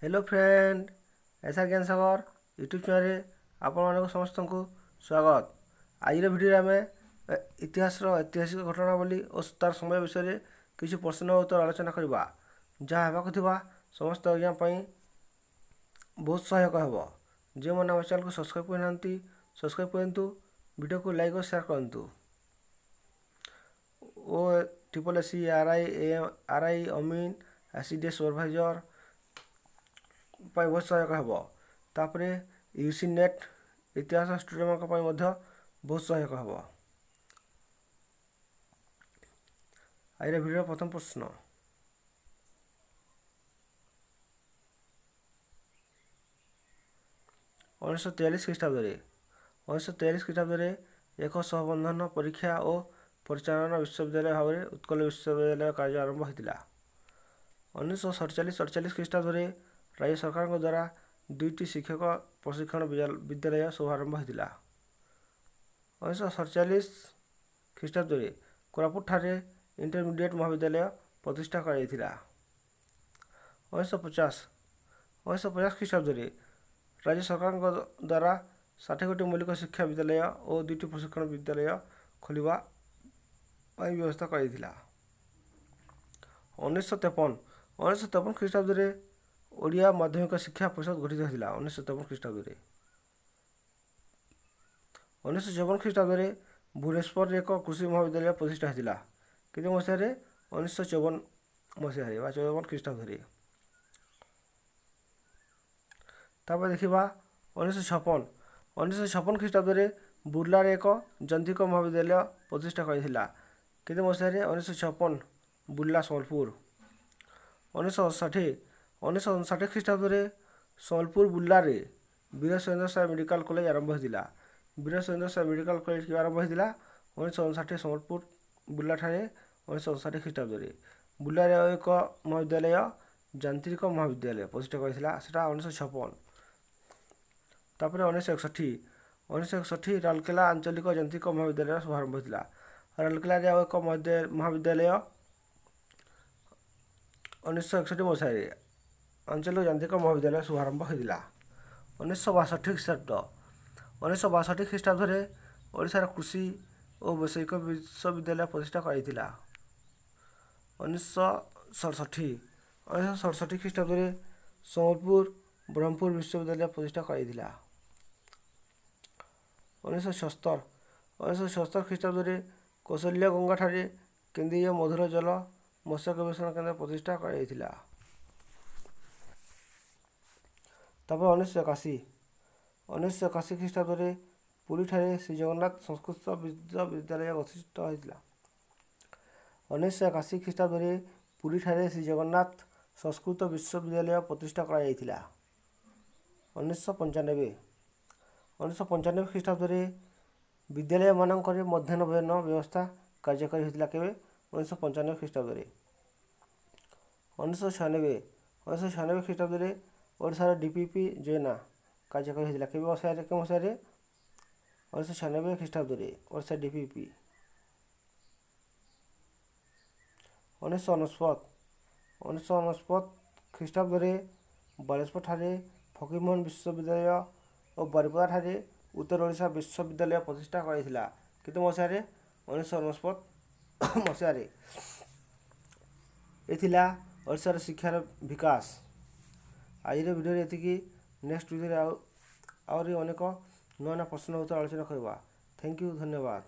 Hello friend SR ज्ञान सागर YouTube channel आपण समस्त को स्वागत। आज भिडियो आम इतिहास ऐतिहासिक घटनावली और तार समय विषय किसी प्रश्न उत्तर आलोचना करवा जहाँ होगा समस्त एग्जाम बहुत सहायक हो। जो मैंने आम चैनल को सब्सक्राइब करना सब्सक्राइब करूँ, वीडियो को लाइक और शेयर करूँ। O triple S R I Amin ACDS supervisor बहुत सहायक हो। तापर यूसी नेट इतिहास स्टूडेंट बहुत सहायक हो। आज भिडियो प्रथम प्रश्न 1943 ख्रीष्टाब्द एक सहबंधन परीक्षा और परिचालन विश्वविद्यालय भाव में उत्कल विश्वविद्यालय कार्य आरंभ होता। 1947 ख्रीष्टाब्द राज्य सरकार द्वारा दुईटी शिक्षक प्रशिक्षण विद्यालय शुभारंभ होता। 1947 ख्रीष्टाब्द कोरापुट ठारे इंटरमीडिएट महाविद्यालय प्रतिष्ठा कर 1950 ख्रीष्टाब्द राज्य सरकार द्वारा 60 मौलिक शिक्षा विद्यालय और 2टी प्रशिक्षण विद्यालय खोलिबा व्यवस्था कर 1953 ख्रीष्टाब्द ओडिया माध्यमिक शिक्षा परिषद गठित होता। 1953 ख्रीष्टाब्द 1954 ख्रीष्टाब्द भुवनेश्वर एक कृषि महाविद्यालय प्रतिष्ठा होता। कितने मसीह 1954 मसीह 54 ख्रीष्टाब्द। तापर देखा 1956 ख्रीष्टाब्द बुर्लार एक जंत्रिक महाविद्यालय प्रतिष्ठा करता। कितने मसीह 1956 बुर्ला सम्बलपुर। 1959 ख्रीष्टाब्द सम्बलपुर बुर्लार वीर सुरेंद्र साय मेडिकल कॉलेज आरंभ होता। वीर सुरेंद्र साय मेडिकल कॉलेज आरंभ होता 1959 सम्बलपुर बुर्ला ठारे 1959 ख्रीष्टाब्द। बुर्लार एक महाविद्यालय यांत्रिक महाविद्यालय प्रतिष्ठा करता 1956। तापर 1961 राउरकेला आंचलिक यांत्रिक महाविद्यालय शुभारंभ होता। राउरकेला एक महाविद्यालय 1961 मसीह आंचलिक यांत्रिक महाविद्यालय शुभारंभ होता। 1962 ख्रीष्टाब्द ओडिशार कृषि और वैषयिक विश्वविद्यालय प्रतिष्ठा करता। 1967 ख्रीष्टाब्द सम्बलपुर ब्रह्मपुर विश्वविद्यालय प्रतिष्ठा करता। 1977 ख्रीष्टाब्द कौशल्य गंगा ठारे केंद्रीय मधुर जल मत्स्य गवेषणा केंद्र प्रतिष्ठा करता। तापर 1981 ख्रीष्टाब्द पुरी ठारे श्री जगन्नाथ संस्कृत विश्वविद्यालय गठित होता। 1981 ख्रीष्टाब्द पुरी ठारे श्री जगन्नाथ संस्कृत विश्वविद्यालय प्रतिष्ठा करता। 1995 ख्रीष्टाब्द विद्यालय मानक मध्याह्न भोजन व्यवस्था कार्यकारी होता। केवे 1995 ख्रीष्टाब्द। 1996 ख्रीष्टाब्द ओडिशार डीपीपी योजना कार्यकारी होता। केवे मसीह 1996 ख्रीष्टाब्द ओडिशा डीपीपी। 1999 ख्रीष्टाब्द बालेश्वर ठारे फकीरमोहन विश्वविद्यालय और बारिपदा ठारे उत्तर ओडिशा विश्वविद्यालय प्रतिष्ठा करता। कितने मसीह 1999 मसीह ये ओडिशार शिक्षार विकास। आज भिडियो ये नेक्स्ट भिडियो आहरी अनेक नुआ नुआ प्रश्न उत्तर आलोचना करवा। थैंक यू, धन्यवाद।